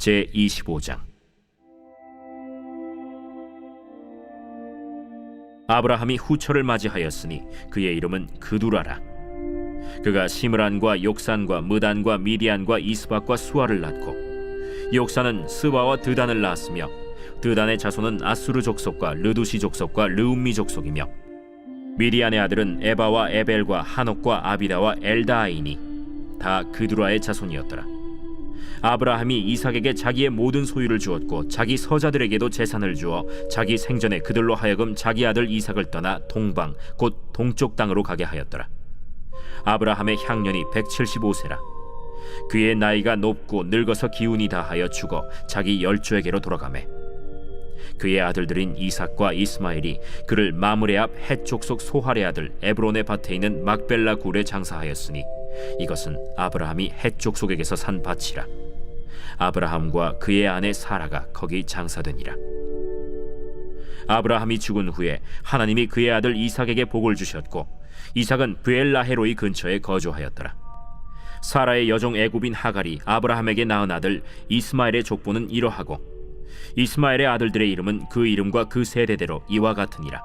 제25장. 아브라함이 후처를 맞이하였으니 그의 이름은 그두라라. 그가 시므란과 욕산과 무단과 미디안과 이스박과 수아를 낳고, 욕산은 스바와 드단을 낳았으며 드단의 자손은 아수르 족속과 르두시 족속과 르움미 족속이며, 미디안의 아들은 에바와 에벨과 하녹과 아비다와 엘다아이니 다 그두라의 자손이었더라. 아브라함이 이삭에게 자기의 모든 소유를 주었고 자기 서자들에게도 재산을 주어 자기 생전에 그들로 하여금 자기 아들 이삭을 떠나 동방 곧 동쪽 땅으로 가게 하였더라. 아브라함의 향년이 175세라. 그의 나이가 높고 늙어서 기운이 다하여 죽어 자기 열조에게로 돌아가매, 그의 아들들인 이삭과 이스마엘이 그를 마므레 앞 헷 족속 소할의 아들 에브론의 밭에 있는 막벨라 굴에 장사하였으니 이것은 아브라함이 헷 족속에게서 산 밭이라. 아브라함과 그의 아내 사라가 거기 장사되니라. 아브라함이 죽은 후에 하나님이 그의 아들 이삭에게 복을 주셨고, 이삭은 브엘라헤로이 근처에 거주하였더라. 사라의 여종 애굽인 하갈이 아브라함에게 낳은 아들 이스마엘의 족보는 이러하고, 이스마엘의 아들들의 이름은 그 이름과 그 세대대로 이와 같으니라.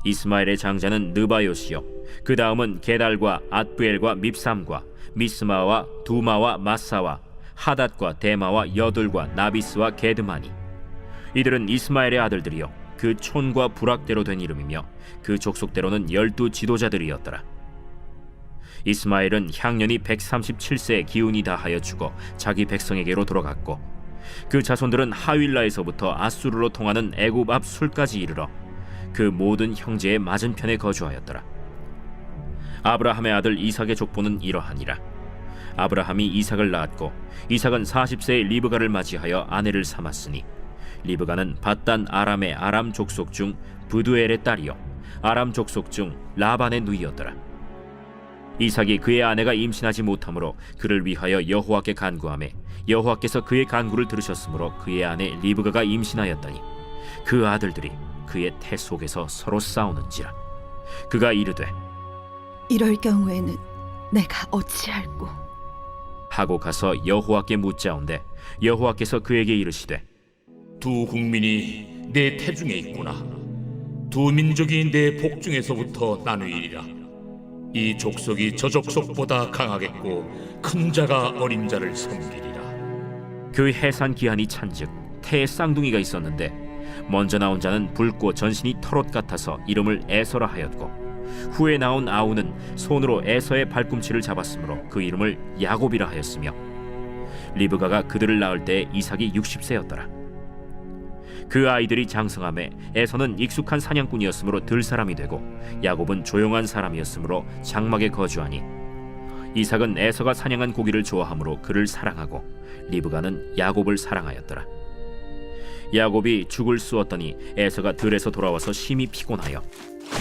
이스마엘의 장자는 느바요시요, 그 다음은 게달과 앗부엘과 밉삼과 미스마와 두마와 마사와 하닷과 데마와 여둘과 나비스와 게드마니. 이들은 이스마엘의 아들들이요 그 촌과 부락대로 된 이름이며 그 족속대로는 12 지도자들이었더라. 이스마엘은 향년이 137세에 기운이 다하여 죽어 자기 백성에게로 돌아갔고, 그 자손들은 하윌라에서부터 아수르로 통하는 애굽 앞 술까지 이르러 그 모든 형제의 맞은편에 거주하였더라. 아브라함의 아들 이삭의 족보는 이러하니라. 아브라함이 이삭을 낳았고, 이삭은 40세에 리브가를 맞이하여 아내를 삼았으니, 리브가는 밧단 아람의 아람 족속 중 부두엘의 딸이요 아람 족속 중 라반의 누이였더라. 이삭이 그의 아내가 임신하지 못하므로 그를 위하여 여호와께 간구하매, 여호와께서 그의 간구를 들으셨으므로 그의 아내 리브가가 임신하였더니 그 아들들이 그의 태 속에서 서로 싸우는지라. 그가 이르되 이럴 경우에는 내가 어찌할꼬 하고 가서 여호와께 묻자온데, 여호와께서 그에게 이르시되 두 국민이 내 태중에 있구나. 두 민족이 내 복중에서부터 나누이리라. 이 족속이 저 족속보다 강하겠고 큰 자가 어린 자를 섬기리라. 그 해산 기한이 찬즉 태에 쌍둥이가 있었는데, 먼저 나온 자는 붉고 전신이 털옷 같아서 이름을 에서라 하였고, 후에 나온 아우는 손으로 에서의 발꿈치를 잡았으므로 그 이름을 야곱이라 하였으며, 리브가가 그들을 낳을 때 이삭이 60세였더라. 그 아이들이 장성함에 에서는 익숙한 사냥꾼이었으므로 들 사람이 되고, 야곱은 조용한 사람이었으므로 장막에 거주하니, 이삭은 에서가 사냥한 고기를 좋아하므로 그를 사랑하고, 리브가는 야곱을 사랑하였더라. 야곱이 죽을 쑤었더니 에서가 들에서 돌아와서 심히 피곤하여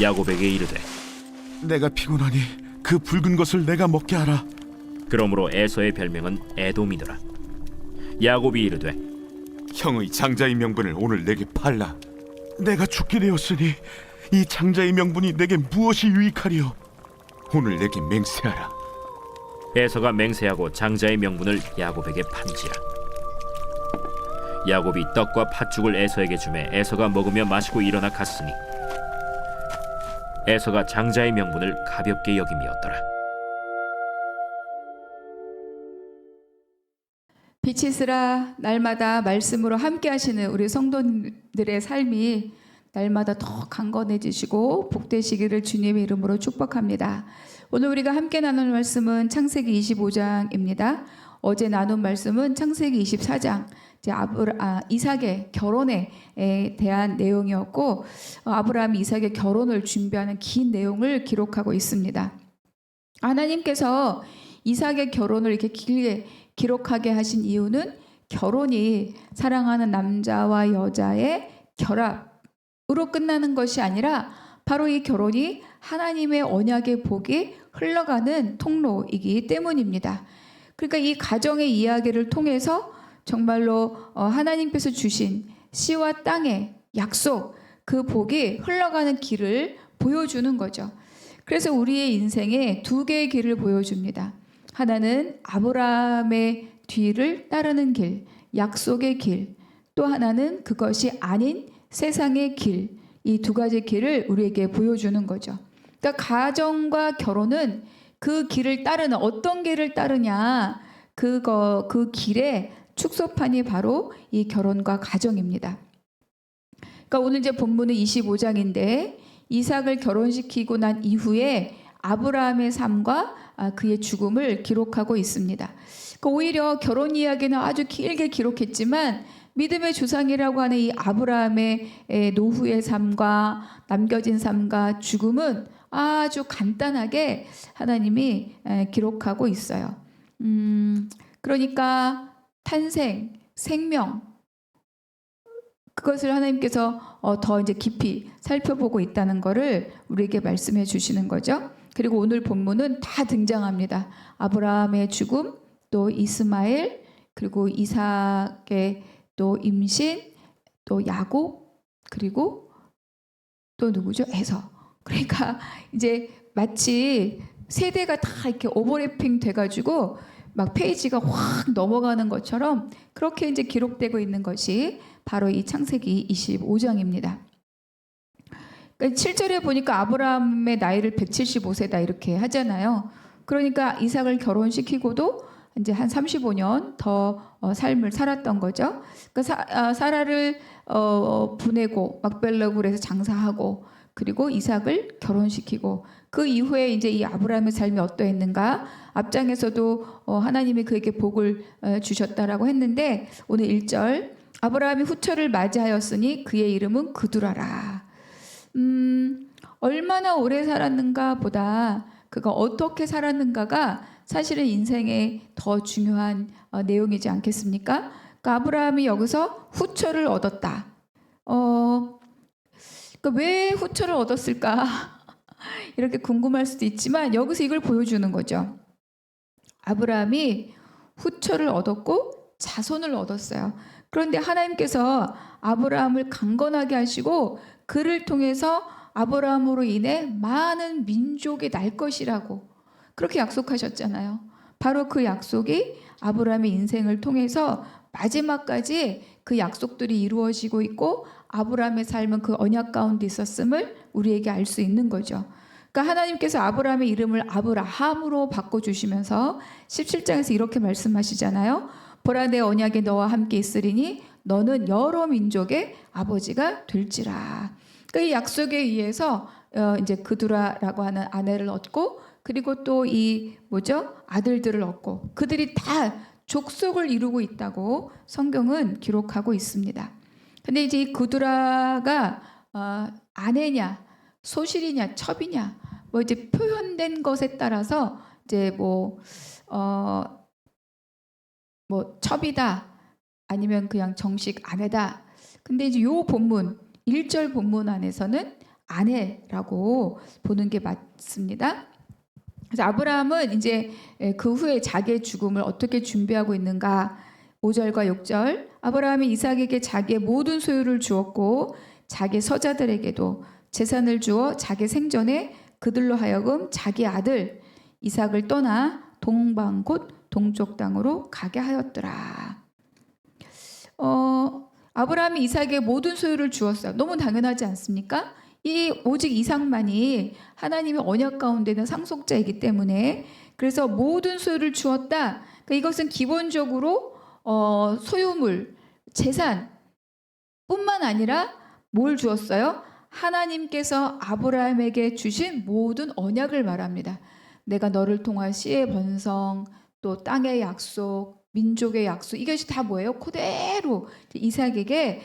야곱에게 이르되 내가 피곤하니 그 붉은 것을 내가 먹게 하라. 그러므로 에서의 별명은 에돔이더라. 야곱이 이르되 형의 장자의 명분을 오늘 내게 팔라. 내가 죽게 되었으니 이 장자의 명분이 내게 무엇이 유익하리요? 오늘 내게 맹세하라. 에서가 맹세하고 장자의 명분을 야곱에게 판지라. 야곱이 떡과 팥죽을 에서에게 주매 에서가 먹으며 마시고 일어나 갔으니, 에서가 장자의 명분을 가볍게 여김이었더라. 빛이 있으라. 날마다 말씀으로 함께 하시는 우리 성도들의 삶이 날마다 더 강건해지시고 복되시기를 주님의 이름으로 축복합니다. 오늘 우리가 함께 나눈 말씀은 창세기 25장입니다. 어제 나눈 말씀은 창세기 24장, 이삭의 결혼에 대한 내용이었고, 아브라함이 이삭의 결혼을 준비하는 긴 내용을 기록하고 있습니다. 하나님께서 이삭의 결혼을 이렇게 길게 기록하게 하신 이유는 결혼이 사랑하는 남자와 여자의 결합으로 끝나는 것이 아니라 바로 이 결혼이 하나님의 언약의 복이 흘러가는 통로이기 때문입니다. 그러니까 이 가정의 이야기를 통해서 정말로 하나님께서 주신 씨와 땅의 약속, 그 복이 흘러가는 길을 보여주는 거죠. 그래서 우리의 인생에 두 개의 길을 보여줍니다. 하나는 아브라함의 뒤를 따르는 길, 약속의 길, 또 하나는 그것이 아닌 세상의 길, 이 두 가지 길을 우리에게 보여주는 거죠. 그러니까 가정과 결혼은 그 길을 따르는, 어떤 길을 따르냐, 그 길의 축소판이 바로 이 결혼과 가정입니다. 그러니까 오늘 이제 본문은 25장인데 이삭을 결혼시키고 난 이후에 아브라함의 삶과 그의 죽음을 기록하고 있습니다. 그러니까 오히려 결혼 이야기는 아주 길게 기록했지만 믿음의 조상이라고 하는 이 아브라함의 노후의 삶과 남겨진 삶과 죽음은 아주 간단하게 하나님이 기록하고 있어요. 그러니까 탄생, 생명, 그것을 하나님께서 더 이제 깊이 살펴보고 있다는 것을 우리에게 말씀해 주시는 거죠. 그리고 오늘 본문은 다 등장합니다. 아브라함의 죽음, 또 이스마엘, 그리고 이삭의 또 임신, 또 야곱, 그리고 또 누구죠? 에서. 그러니까 이제 마치 세대가 다 이렇게 오버래핑 돼가지고 막 페이지가 확 넘어가는 것처럼 그렇게 이제 기록되고 있는 것이 바로 이 창세기 25장입니다. 그러니까 7절에 보니까 아브라함의 나이를 175세다 이렇게 하잖아요. 그러니까 이삭을 결혼시키고도 이제 한 35년 더 삶을 살았던 거죠. 그러니까 사라를 보내고 막벨라굴에서 장사하고 그리고 이삭을 결혼시키고 그 이후에 이제 이 아브라함의 삶이 어떠했는가? 앞장에서도 하나님이 그에게 복을 주셨다라고 했는데 오늘 1절 아브라함이 후처를 맞이하였으니 그의 이름은 그두라라. 얼마나 오래 살았는가 보다 그가 어떻게 살았는가가 사실은 인생의 더 중요한 내용이지 않겠습니까? 그러니까 아브라함이 여기서 후처를 얻었다. 그러니까 왜 후처를 얻었을까? 이렇게 궁금할 수도 있지만 여기서 이걸 보여주는 거죠. 아브라함이 후처를 얻었고 자손을 얻었어요. 그런데 하나님께서 아브라함을 강건하게 하시고 그를 통해서 아브라함으로 인해 많은 민족이 날 것이라고 그렇게 약속하셨잖아요. 바로 그 약속이 아브라함의 인생을 통해서 마지막까지 그 약속들이 이루어지고 있고 아브라함의 삶은 그 언약 가운데 있었음을 우리에게 알 수 있는 거죠. 그러니까 하나님께서 아브라함의 이름을 아브라함으로 바꿔주시면서 17장에서 이렇게 말씀하시잖아요. 보라 내 언약이 너와 함께 있으리니 너는 여러 민족의 아버지가 될지라. 그러니까 이 약속에 의해서 이제 그두라라고 하는 아내를 얻고 그리고 또 이 아들들을 얻고 그들이 다 족속을 이루고 있다고 성경은 기록하고 있습니다. 근데 이제 이 그두라가 아내냐, 소실이냐, 첩이냐, 이제 표현된 것에 따라서 이제 첩이다 아니면 그냥 정식 아내다. 근데 이제 요 본문 1절 본문 안에서는 아내라고 보는 게 맞습니다. 그래서 아브라함은 이제 그 후에 자기의 죽음을 어떻게 준비하고 있는가? 5절과 6절 아브라함이 이삭에게 자기의 모든 소유를 주었고 자기 서자들에게도 재산을 주어 자기 생전에 그들로 하여금 자기 아들 이삭을 떠나 동방 곧 동쪽 땅으로 가게 하였더라. 아브라함이 이삭에게 모든 소유를 주었어요. 너무 당연하지 않습니까? 이 오직 이삭만이 하나님의 언약 가운데 있는 상속자이기 때문에 그래서 모든 소유를 주었다. 그러니까 이것은 기본적으로 소유물, 재산 뿐만 아니라 뭘 주었어요? 하나님께서 아브라함에게 주신 모든 언약을 말합니다. 내가 너를 통한 씨의 번성, 또 땅의 약속, 민족의 약속 이것이 다 뭐예요? 그대로 이삭에게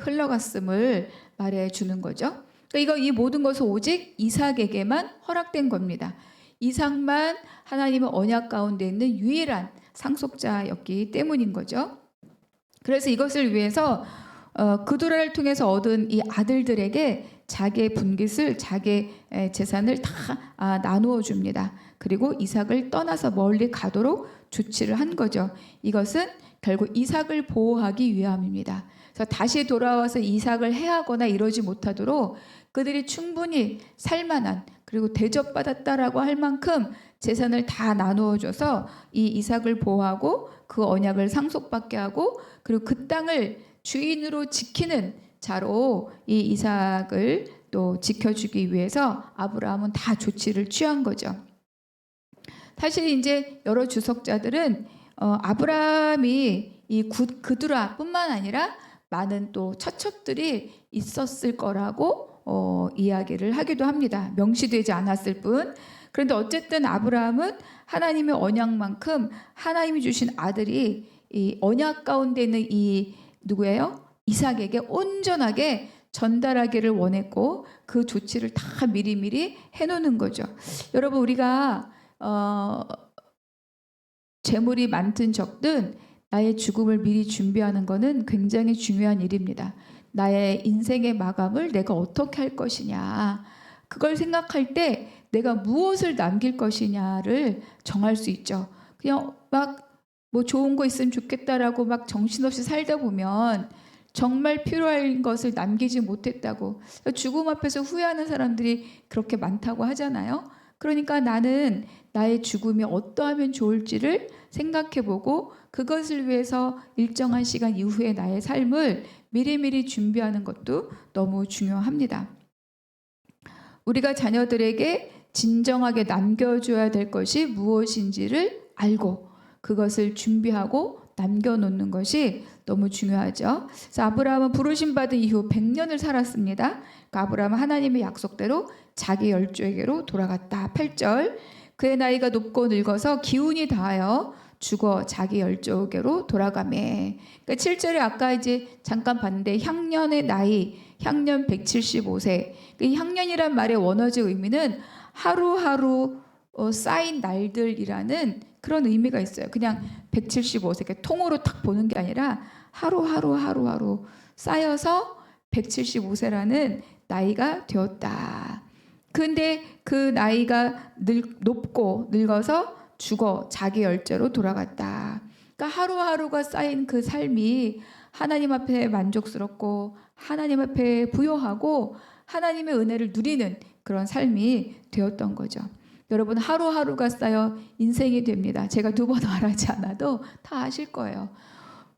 흘러갔음을 말해주는 거죠. 그러니까 이 모든 것은 오직 이삭에게만 허락된 겁니다. 이삭만 하나님의 언약 가운데 있는 유일한 상속자였기 때문인 거죠. 그래서 이것을 위해서 그두라를 통해서 얻은 이 아들들에게 자기의 분깃을 자기의 재산을 다 나누어 줍니다. 그리고 이삭을 떠나서 멀리 가도록 조치를 한 거죠. 이것은 결국 이삭을 보호하기 위함입니다. 그래서 다시 돌아와서 이삭을 해하거나 이러지 못하도록 그들이 충분히 살만한 그리고 대접받았다라고 할 만큼 재산을 다 나누어 줘서 이 이삭을 보호하고 그 언약을 상속받게 하고 그리고 그 땅을 주인으로 지키는 자로 이 이삭을 또 지켜주기 위해서 아브라함은 다 조치를 취한 거죠. 사실 이제 여러 주석자들은 아브라함이 이 그두라뿐만 아니라 많은 또 처첩들이 있었을 거라고 이야기를 하기도 합니다. 명시되지 않았을 뿐. 그런데 어쨌든 아브라함은 하나님의 언약만큼 하나님이 주신 아들이 이 언약 가운데 있는 이 누구예요? 이삭에게 온전하게 전달하기를 원했고 그 조치를 다 미리미리 해놓는 거죠. 여러분 우리가 재물이 많든 적든 나의 죽음을 미리 준비하는 것은 굉장히 중요한 일입니다. 나의 인생의 마감을 내가 어떻게 할 것이냐 그걸 생각할 때 내가 무엇을 남길 것이냐를 정할 수 있죠. 그냥 막 뭐 좋은 거 있으면 좋겠다라고 막 정신없이 살다 보면 정말 필요한 것을 남기지 못했다고 죽음 앞에서 후회하는 사람들이 그렇게 많다고 하잖아요. 그러니까 나는 나의 죽음이 어떠하면 좋을지를 생각해보고 그것을 위해서 일정한 시간 이후에 나의 삶을 미리미리 준비하는 것도 너무 중요합니다. 우리가 자녀들에게 진정하게 남겨줘야 될 것이 무엇인지를 알고 그것을 준비하고 남겨놓는 것이 너무 중요하죠. 그래서 아브라함은 부르심 받은 이후 100년을 살았습니다. 그러니까 아브라함은 하나님의 약속대로 자기 열조에게로 돌아갔다. 8절 그의 나이가 높고 늙어서 기운이 다하여 죽어 자기 열조에게로 돌아가매. 그러니까 7절에 아까 이제 잠깐 봤는데 향년의 나이, 향년 175세. 이 향년이란 말의 원어적 의미는 하루하루 쌓인 날들이라는 그런 의미가 있어요. 그냥 175세 통으로 딱 보는 게 아니라 하루하루 쌓여서 175세라는 나이가 되었다. 근데 그 나이가 높고 늙어서 죽어 자기 열조로 돌아갔다. 그러니까 하루하루가 쌓인 그 삶이 하나님 앞에 만족스럽고 하나님 앞에 부요하고 하나님의 은혜를 누리는 그런 삶이 되었던 거죠. 여러분 하루하루가 쌓여 인생이 됩니다. 제가 2번 말하지 않아도 다 아실 거예요.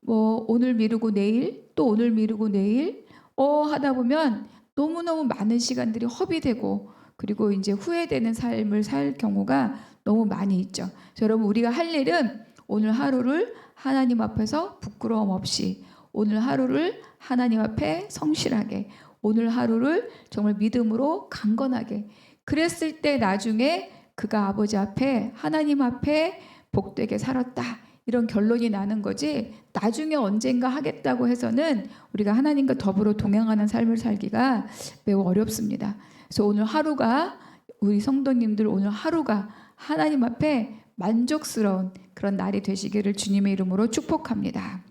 뭐 오늘 미루고 내일 또 오늘 미루고 내일 하다 보면 너무너무 많은 시간들이 허비되고 그리고 이제 후회되는 삶을 살 경우가 너무 많이 있죠. 여러분 우리가 할 일은 오늘 하루를 하나님 앞에서 부끄러움 없이 오늘 하루를 하나님 앞에 성실하게 오늘 하루를 정말 믿음으로 강건하게 그랬을 때 나중에 그가 아버지 앞에 하나님 앞에 복되게 살았다 이런 결론이 나는 거지 나중에 언젠가 하겠다고 해서는 우리가 하나님과 더불어 동행하는 삶을 살기가 매우 어렵습니다. 그래서 오늘 하루가 우리 성도님들 오늘 하루가 하나님 앞에 만족스러운 그런 날이 되시기를 주님의 이름으로 축복합니다.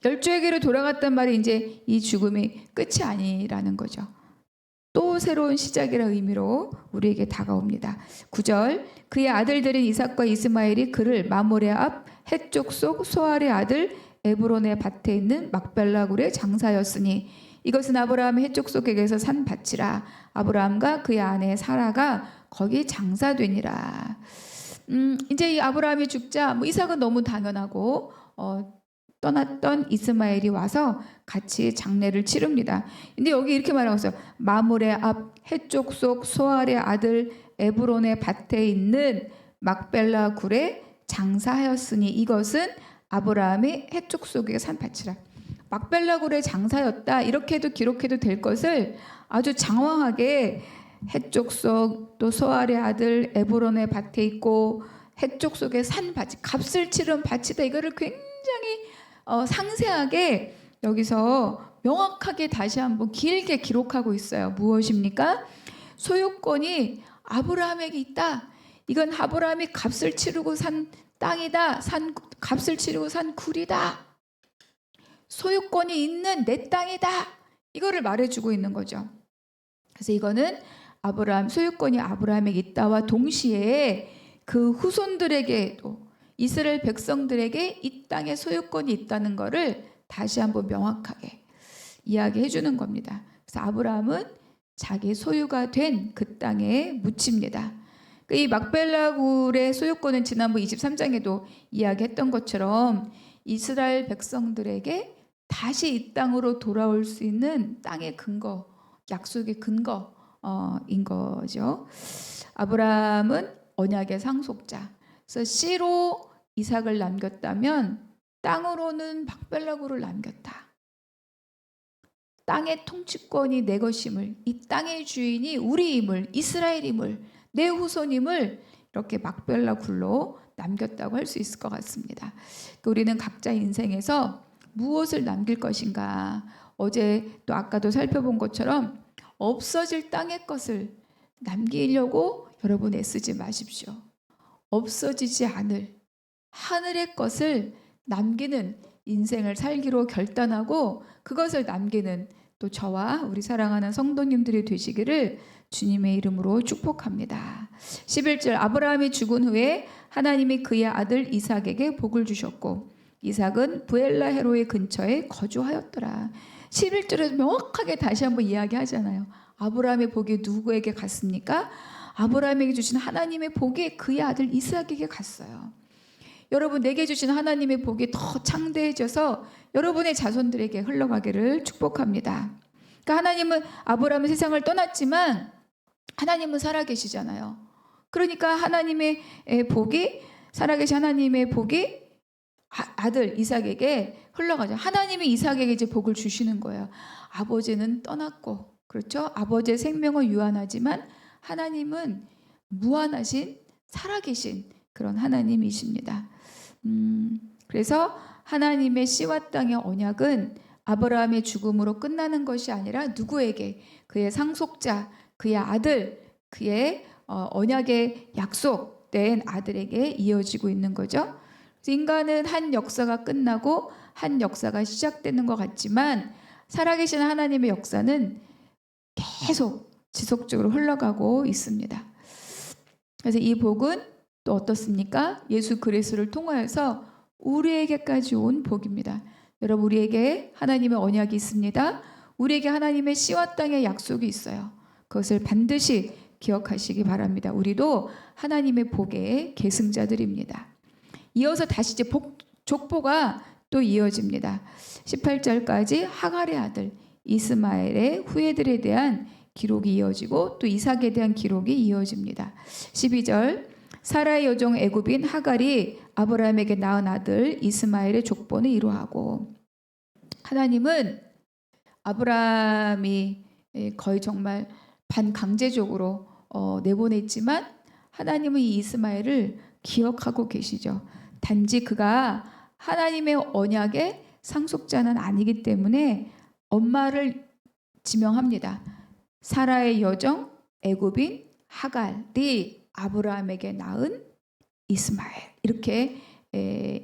열조에게로 돌아갔단 말이 이제 이 죽음이 끝이 아니라는 거죠. 또 새로운 시작이라는 의미로 우리에게 다가옵니다. 9절 그의 아들들인 이삭과 이스마엘이 그를 마모레 앞 해쪽 속 소알의 아들 에브론의 밭에 있는 막벨라 굴에 장사였으니 이것은 아브라함의 해쪽 속에게서 산 밭이라 아브라함과 그의 아내 사라가 거기 장사되니라. 이제 이 아브라함이 죽자 이삭은 너무 당연하고 떠났던 이스마엘이 와서 같이 장례를 치릅니다. 근데 여기 이렇게 말하고 있어요. 마므레 앞 해쪽 속 소알의 아들 에브론의 밭에 있는 막벨라 굴에 장사하였으니 이것은 아브라함이 해쪽 속에 산 밭이라. 막벨라 굴에 장사였다 이렇게도 기록해도 될 것을 아주 장황하게 해쪽 속 또 소알의 아들 에브론의 밭에 있고 해쪽 속에 산 밭이 값을 치른 밭이다 이거를 굉장히 상세하게 여기서 명확하게 다시 한번 길게 기록하고 있어요. 무엇입니까? 소유권이 아브라함에게 있다. 이건 아브라함이 값을 치르고 산 땅이다. 값을 치르고 산 굴이다. 소유권이 있는 내 땅이다. 이거를 말해주고 있는 거죠. 그래서 이거는 아브라함 소유권이 아브라함에게 있다와 동시에 그 후손들에게도 이스라엘 백성들에게 이 땅에 소유권이 있다는 것을 다시 한번 명확하게 이야기해 주는 겁니다. 그래서 아브라함은 자기 소유가 된 그 땅에 묻힙니다. 이 막벨라 굴의 소유권은 지난번 23장에도 이야기했던 것처럼 이스라엘 백성들에게 다시 이 땅으로 돌아올 수 있는 땅의 근거, 약속의 근거인 거죠. 아브라함은 언약의 상속자. 그래서 씨로 이삭을 남겼다면 땅으로는 막벨라 굴을 남겼다. 땅의 통치권이 내 것임을, 이 땅의 주인이 우리임을, 이스라엘임을, 내 후손임을 이렇게 막벨라 굴로 남겼다고 할 수 있을 것 같습니다. 우리는 각자 인생에서 무엇을 남길 것인가? 어제 또 아까도 살펴본 것처럼 없어질 땅의 것을 남기려고 여러분 애쓰지 마십시오. 없어지지 않을 하늘의 것을 남기는 인생을 살기로 결단하고 그것을 남기는 또 저와 우리 사랑하는 성도님들이 되시기를 주님의 이름으로 축복합니다. 11절 아브라함이 죽은 후에 하나님이 그의 아들 이삭에게 복을 주셨고 이삭은 부엘라 헤로의 근처에 거주하였더라. 11절에서 명확하게 다시 한번 이야기하잖아요. 아브라함의 복이 누구에게 갔습니까? 아브라함에게 주신 하나님의 복이 그의 아들 이삭에게 갔어요. 여러분 내게 주신 하나님의 복이 더 창대해져서 여러분의 자손들에게 흘러가기를 축복합니다. 그러니까 하나님은 아브라함은 세상을 떠났지만 하나님은 살아계시잖아요. 그러니까 하나님의 복이 살아계신 하나님의 복이 아들 이삭에게 흘러가죠. 하나님이 이삭에게 이제 복을 주시는 거예요. 아버지는 떠났고 그렇죠. 아버지의 생명은 유한하지만 하나님은 무한하신 살아계신 그런 하나님이십니다. 그래서 하나님의 씨와 땅의 언약은 아브라함의 죽음으로 끝나는 것이 아니라 누구에게 그의 상속자, 그의 아들, 그의 언약의 약속된 아들에게 이어지고 있는 거죠. 인간은 한 역사가 끝나고 한 역사가 시작되는 것 같지만 살아계신 하나님의 역사는 계속 지속적으로 흘러가고 있습니다. 그래서 이 복은 또 어떻습니까? 예수 그리스도를 통하여서 우리에게까지 온 복입니다. 여러분 우리에게 하나님의 언약이 있습니다. 우리에게 하나님의 씨와 땅의 약속이 있어요. 그것을 반드시 기억하시기 바랍니다. 우리도 하나님의 복의 계승자들입니다. 이어서 다시 이제 족보가 또 이어집니다. 18절까지 하갈의 아들 이스마엘의 후예들에 대한 기록이 이어지고 또 이삭에 대한 기록이 이어집니다. 12절 사라의 여종 애굽인 하갈이 아브라함에게 낳은 아들 이스마엘의 족보는 이러하고 하나님은 아브라함이 거의 정말 반강제적으로 내보냈지만 하나님은 이 이스마엘을 기억하고 계시죠. 단지 그가 하나님의 언약의 상속자는 아니기 때문에 엄마를 지명합니다. 사라의 여종 애굽인 하갈이 아브라함에게 낳은 이스마엘 이렇게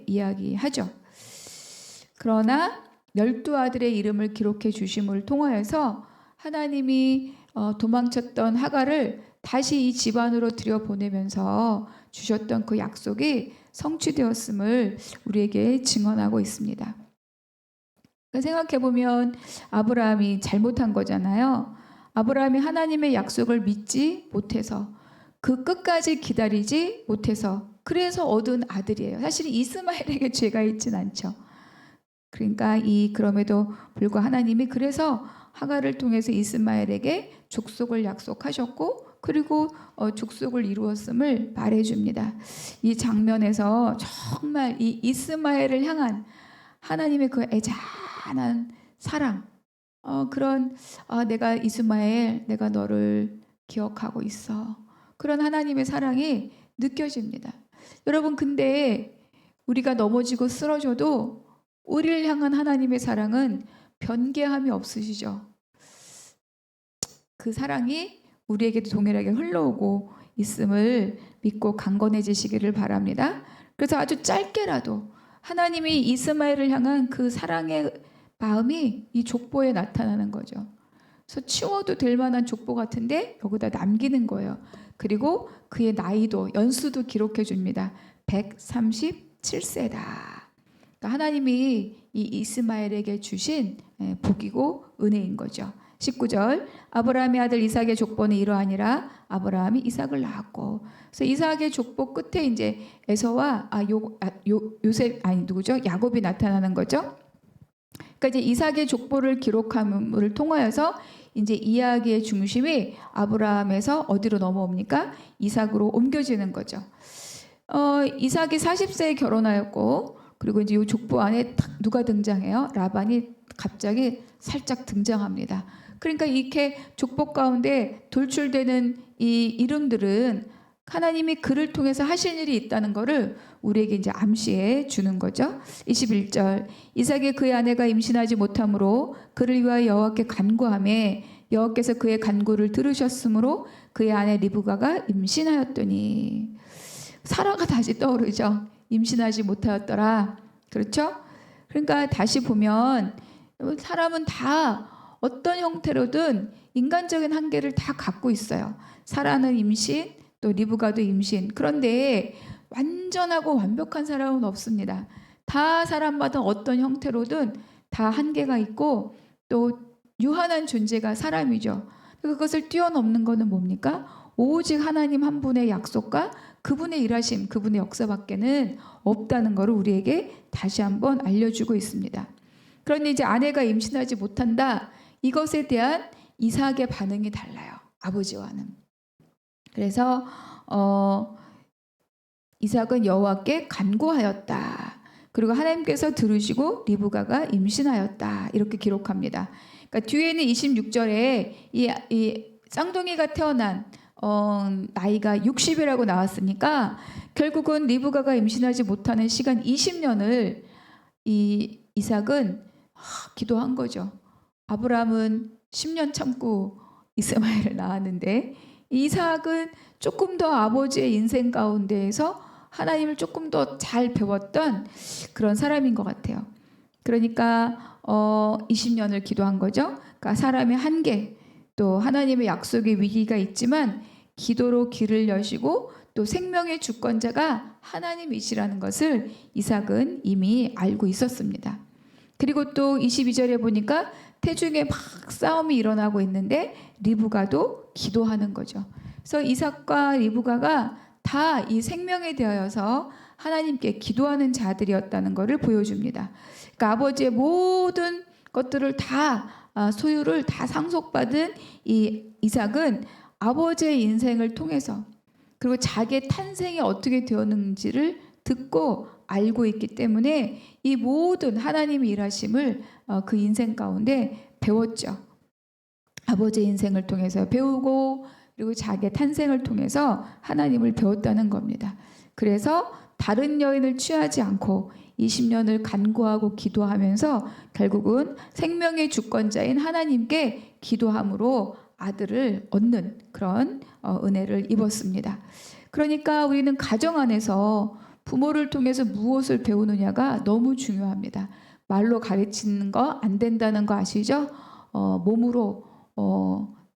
이야기하죠. 그러나 12아들의 이름을 기록해 주심을 통하여서 하나님이 도망쳤던 하갈을 다시 이 집안으로 들여보내면서 주셨던 그 약속이 성취되었음을 우리에게 증언하고 있습니다. 생각해보면 아브라함이 잘못한 거잖아요. 아브라함이 하나님의 약속을 믿지 못해서 그 끝까지 기다리지 못해서 그래서 얻은 아들이에요. 사실 이스마엘에게 죄가 있진 않죠. 그러니까 그럼에도 불구하고 하나님이 그래서 하갈을 통해서 이스마엘에게 족속을 약속하셨고 그리고 족속을 이루었음을 말해줍니다. 이 장면에서 정말 이 이스마엘을 향한 하나님의 그 애잔한 사랑 그런 내가 이스마엘 내가 너를 기억하고 있어 그런 하나님의 사랑이 느껴집니다. 여러분 근데 우리가 넘어지고 쓰러져도 우리를 향한 하나님의 사랑은 변개함이 없으시죠. 그 사랑이 우리에게도 동일하게 흘러오고 있음을 믿고 강건해지시기를 바랍니다. 그래서 아주 짧게라도 하나님이 이스마엘을 향한 그 사랑의 마음이 이 족보에 나타나는 거죠. 그래서 치워도 될 만한 족보 같은데 여기다 남기는 거예요. 그리고 그의 나이도 연수도 기록해 줍니다. 137세다. 그러니까 하나님이 이 이스마엘에게 주신 복이고 은혜인 거죠. 19절 아브라함의 아들 이삭의 족보는 이러하니라. 아브라함이 이삭을 낳았고. 그래서 이삭의 족보 끝에 이제 에서와 요셉 아니 누구죠? 야곱이 나타나는 거죠. 그러니까 이제 이삭의 족보를 기록함을 통하여서 이제 이야기의 중심이 아브라함에서 어디로 넘어옵니까? 이삭으로 옮겨지는 거죠. 이삭이 40세에 결혼하였고, 그리고 이제 이 족보 안에 딱 누가 등장해요? 라반이 갑자기 살짝 등장합니다. 그러니까 이렇게 족보 가운데 돌출되는 이 이름들은 하나님이 그를 통해서 하신 일이 있다는 것을 우리에게 이제 암시해 주는 거죠. 21절 이삭이 그의 아내가 임신하지 못하므로 그를 위하여 여호와께 간구하매 여호와께서 그의 간구를 들으셨으므로 그의 아내 리브가가 임신하였더니. 사라가 다시 떠오르죠. 임신하지 못하였더라. 그렇죠? 그러니까 다시 보면 사람은 다 어떤 형태로든 인간적인 한계를 다 갖고 있어요. 사라는 임신, 또 리브가도 임신. 그런데 완전하고 완벽한 사람은 없습니다. 다 사람마다 어떤 형태로든 다 한계가 있고 또 유한한 존재가 사람이죠. 그것을 뛰어넘는 것은 뭡니까? 오직 하나님 한 분의 약속과 그분의 일하심, 그분의 역사밖에는 없다는 것을 우리에게 다시 한번 알려주고 있습니다. 그런데 이제 아내가 임신하지 못한다. 이것에 대한 이삭의 반응이 달라요. 아버지와는. 그래서 이삭은 여호와께 간구하였다. 그리고 하나님께서 들으시고 리브가가 임신하였다. 이렇게 기록합니다. 그러니까 뒤에는 26절에 이 쌍둥이가 태어난 나이가 60이라고 나왔으니까 결국은 리브가가 임신하지 못하는 시간 20년을 이 이삭은 기도한 거죠. 아브라함은 10년 참고 이스마엘을 낳았는데 이삭은 조금 더 아버지의 인생 가운데에서 하나님을 조금 더 잘 배웠던 그런 사람인 것 같아요. 그러니까 20년을 기도한 거죠. 그러니까 사람의 한계, 또 하나님의 약속의 위기가 있지만 기도로 길을 여시고 또 생명의 주권자가 하나님이시라는 것을 이삭은 이미 알고 있었습니다. 그리고 또 22절에 보니까 태중에 막 싸움이 일어나고 있는데 리브가도 기도하는 거죠. 그래서 이삭과 리브가가 다 이 생명에 대하여서 하나님께 기도하는 자들이었다는 것을 보여줍니다. 그러니까 아버지의 모든 것들을 다 소유를 다 상속받은 이 이삭은 아버지의 인생을 통해서 그리고 자기의 탄생이 어떻게 되었는지를 듣고 알고 있기 때문에 이 모든 하나님의 일하심을 그 인생 가운데 배웠죠. 아버지의 인생을 통해서 배우고 그리고 자기의 탄생을 통해서 하나님을 배웠다는 겁니다. 그래서 다른 여인을 취하지 않고 20년을 간구하고 기도하면서 결국은 생명의 주권자인 하나님께 기도함으로 아들을 얻는 그런 은혜를 입었습니다. 그러니까 우리는 가정 안에서 부모를 통해서 무엇을 배우느냐가 너무 중요합니다. 말로 가르치는 거 안 된다는 거 아시죠? 몸으로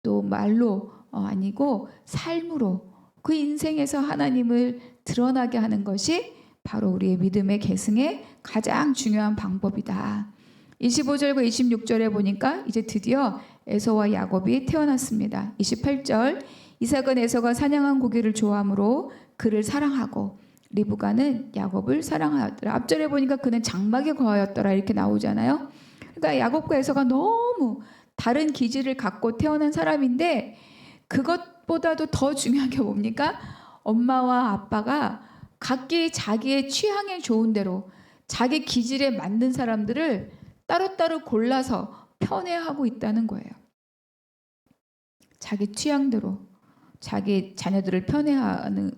또 말로 아니고 삶으로 그 인생에서 하나님을 드러나게 하는 것이 바로 우리의 믿음의 계승의 가장 중요한 방법이다. 25절과 26절에 보니까 이제 드디어 에서와 야곱이 태어났습니다. 28절 이삭은 에서가 사냥한 고기를 좋아하므로 그를 사랑하고 리브가는 야곱을 사랑하였더라. 앞절에 보니까 그는 장막에 거하였더라 이렇게 나오잖아요. 그러니까 야곱과 에서가 너무 다른 기질을 갖고 태어난 사람인데 그것보다도 더 중요한 게 뭡니까? 엄마와 아빠가 각기 자기의 취향에 좋은 대로 자기 기질에 맞는 사람들을 따로따로 골라서 편애하고 있다는 거예요. 자기 취향대로 자기 자녀들을 편애하는.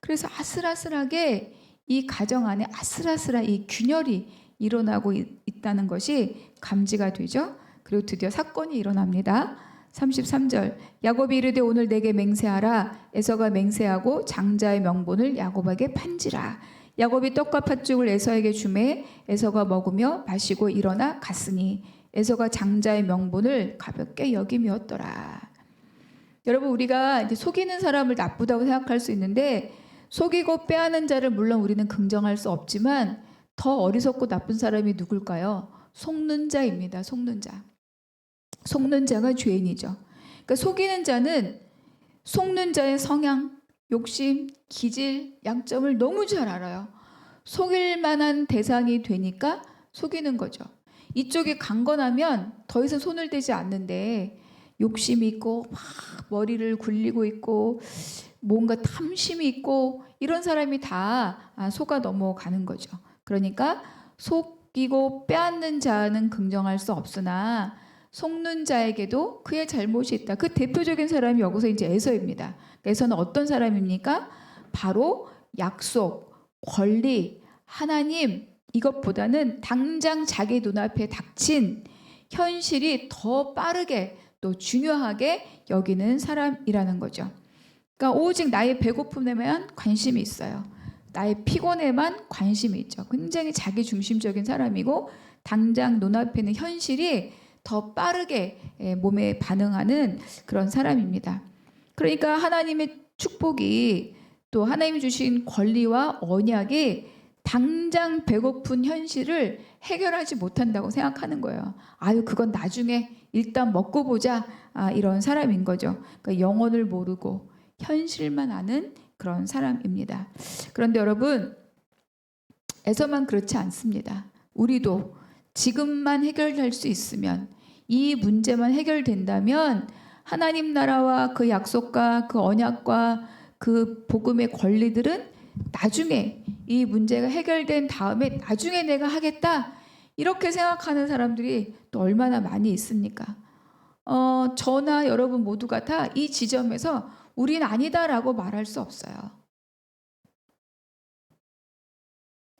그래서 아슬아슬하게 이 가정 안에 아슬아슬한 이 균열이 일어나고 있다는 것이 감지가 되죠. 그리고 드디어 사건이 일어납니다. 33절 야곱이 이르되 오늘 내게 맹세하라. 에서가 맹세하고 장자의 명분을 야곱에게 판지라. 야곱이 떡과 팥죽을 에서에게 주매 에서가 먹으며 마시고 일어나 갔으니 에서가 장자의 명분을 가볍게 여김이었더라. 여러분 우리가 이제 속이는 사람을 나쁘다고 생각할 수 있는데 속이고 빼앗는 자를 물론 우리는 긍정할 수 없지만 더 어리석고 나쁜 사람이 누굴까요? 속는 자입니다. 속는 자. 속는 자가 죄인이죠. 그러니까 속이는 자는 속는 자의 성향, 욕심, 기질, 약점을 너무 잘 알아요. 속일 만한 대상이 되니까 속이는 거죠. 이쪽이 강건하면 더 이상 손을 대지 않는데 욕심이 있고 막 머리를 굴리고 있고 뭔가 탐심이 있고 이런 사람이 다 속아 넘어가는 거죠. 그러니까 속이고 빼앗는 자는 긍정할 수 없으나 속는 자에게도 그의 잘못이 있다. 그 대표적인 사람이 여기서 이제 에서입니다. 에서는 어떤 사람입니까? 바로 약속, 권리, 하나님 이것보다는 당장 자기 눈앞에 닥친 현실이 더 빠르게 또 중요하게 여기는 사람이라는 거죠. 그러니까 오직 나의 배고픔에만 관심이 있어요. 나의 피곤에만 관심이 있죠. 굉장히 자기중심적인 사람이고 당장 눈앞에 있는 현실이 더 빠르게 몸에 반응하는 그런 사람입니다. 그러니까 하나님의 축복이 또 하나님이 주신 권리와 언약이 당장 배고픈 현실을 해결하지 못한다고 생각하는 거예요. 아유, 그건 나중에 일단 먹고 보자. 이런 사람인 거죠. 그러니까 영혼을 모르고 현실만 아는 그런 사람입니다. 그런데 여러분, 에서만 그렇지 않습니다. 우리도 지금만 해결될 수 있으면, 이 문제만 해결된다면 하나님 나라와 그 약속과 그 언약과 그 복음의 권리들은 나중에 이 문제가 해결된 다음에 나중에 내가 하겠다 이렇게 생각하는 사람들이 또 얼마나 많이 있습니까? 저나 여러분 모두가 다 이 지점에서 우린 아니다라고 말할 수 없어요.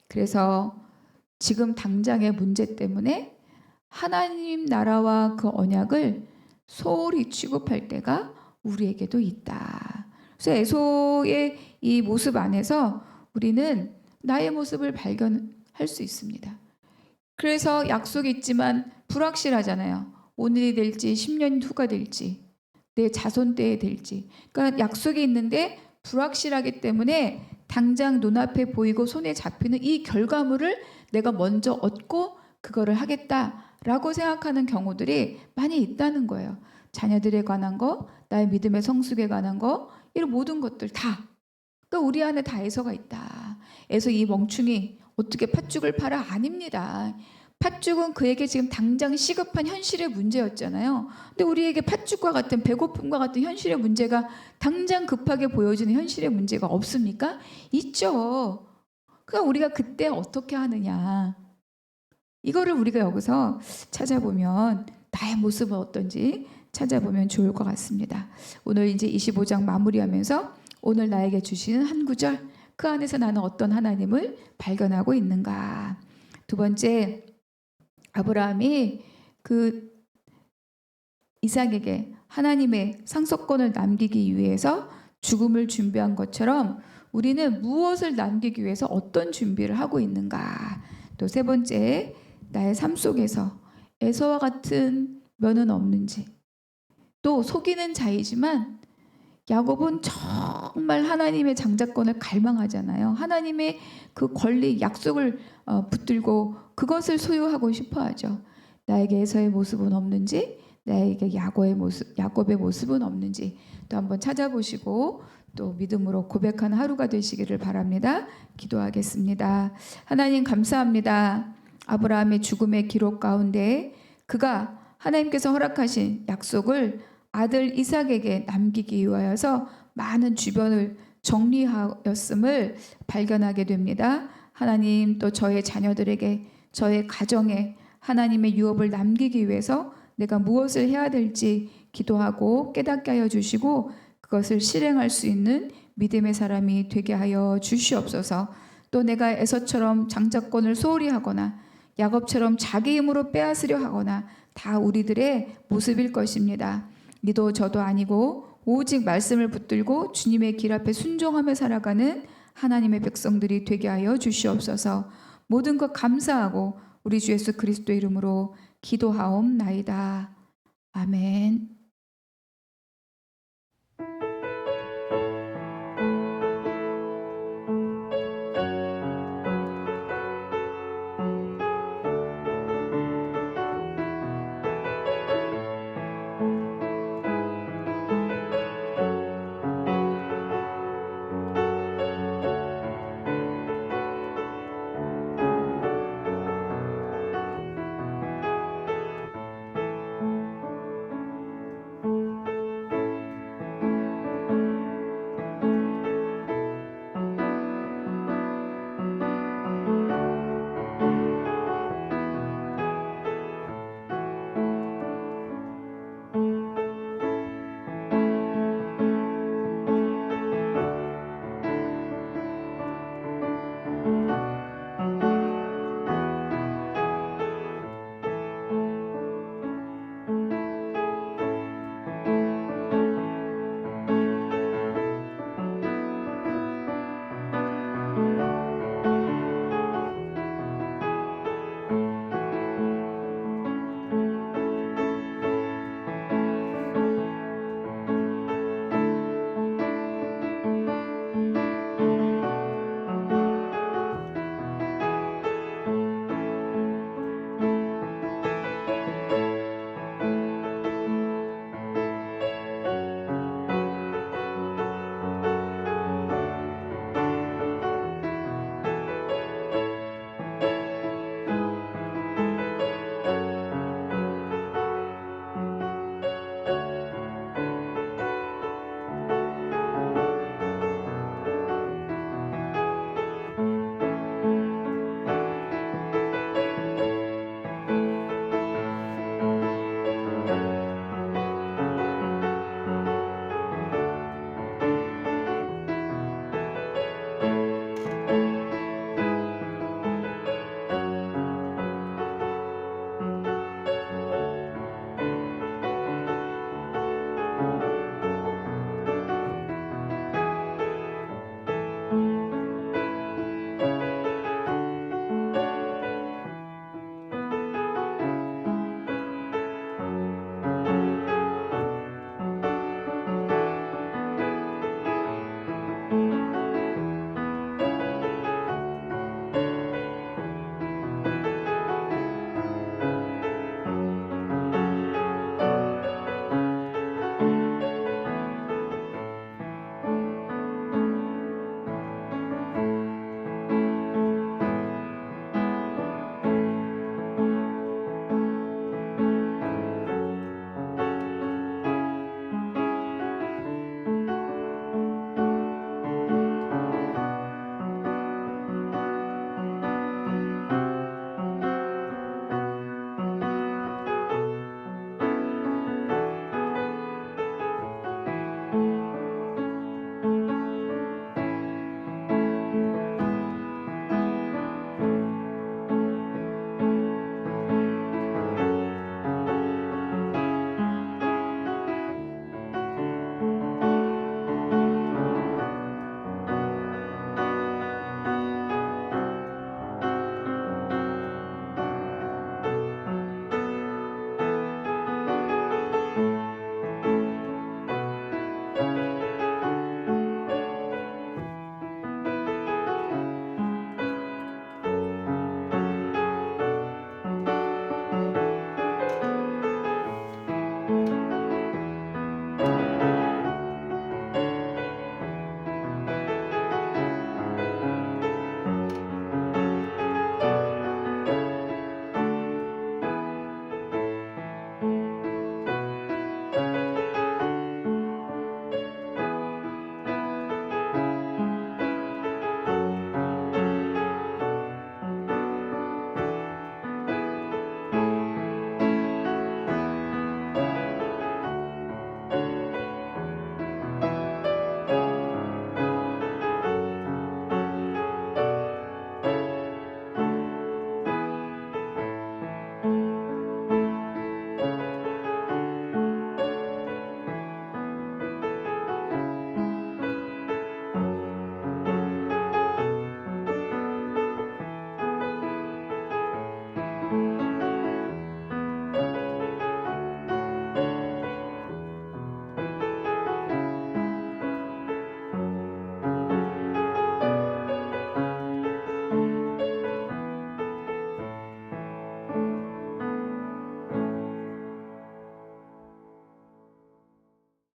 그래서 지금 당장의 문제 때문에 하나님 나라와 그 언약을 소홀히 취급할 때가 우리에게도 있다. 그래서 에서의 이 모습 안에서 우리는 나의 모습을 발견할 수 있습니다. 그래서 약속이 있지만 불확실하잖아요. 오늘이 될지 10년 후가 될지 내 자손 때에 될지. 그러니까 약속이 있는데 불확실하기 때문에 당장 눈앞에 보이고 손에 잡히는 이 결과물을 내가 먼저 얻고 그거를 하겠다라고 생각하는 경우들이 많이 있다는 거예요. 자녀들에 관한 거, 나의 믿음의 성숙에 관한 거, 이런 모든 것들 다. 그러니까 우리 안에 다 에서가 있다. 에서 이 멍충이 어떻게 팥죽을 팔아? 아닙니다. 팥죽은 그에게 지금 당장 시급한 현실의 문제였잖아요. 근데 우리에게 팥죽과 같은 배고픔과 같은 현실의 문제가 당장 급하게 보여지는 현실의 문제가 없습니까? 있죠. 그러니까 우리가 그때 어떻게 하느냐. 이거를 우리가 여기서 찾아보면 나의 모습은 어떤지 찾아보면 좋을 것 같습니다. 오늘 이제 25장 마무리하면서 오늘 나에게 주시는 한 구절, 그 안에서 나는 어떤 하나님을 발견하고 있는가. 두 번째, 아브라함이 그 이삭에게 하나님의 상속권을 남기기 위해서 죽음을 준비한 것처럼 우리는 무엇을 남기기 위해서 어떤 준비를 하고 있는가. 또 세 번째, 나의 삶 속에서 에서와 같은 면은 없는지. 또 속이는 자이지만 야곱은 정말 하나님의 장자권을 갈망하잖아요. 하나님의 그 권리, 약속을 붙들고 그것을 소유하고 싶어하죠. 나에게 에서의 모습은 없는지, 나에게 야곱의 모습은 없는지 또 한번 찾아보시고 또 믿음으로 고백하는 하루가 되시기를 바랍니다. 기도하겠습니다. 하나님 감사합니다. 아브라함의 죽음의 기록 가운데 그가 하나님께서 허락하신 약속을 아들 이삭에게 남기기 위하여서 많은 주변을 정리하였음을 발견하게 됩니다. 하나님, 또 저의 자녀들에게, 저의 가정에 하나님의 유업을 남기기 위해서 내가 무엇을 해야 될지 기도하고 깨닫게 하여 주시고 그것을 실행할 수 있는 믿음의 사람이 되게 하여 주시옵소서. 또 내가 에서처럼 장자권을 소홀히 하거나 야곱처럼 자기 힘으로 빼앗으려 하거나 다 우리들의 모습일 것입니다. 니도 저도 아니고 오직 말씀을 붙들고 주님의 길 앞에 순종하며 살아가는 하나님의 백성들이 되게 하여 주시옵소서. 모든 것 감사하고 우리 주 예수 그리스도 이름으로 기도하옵나이다. 아멘.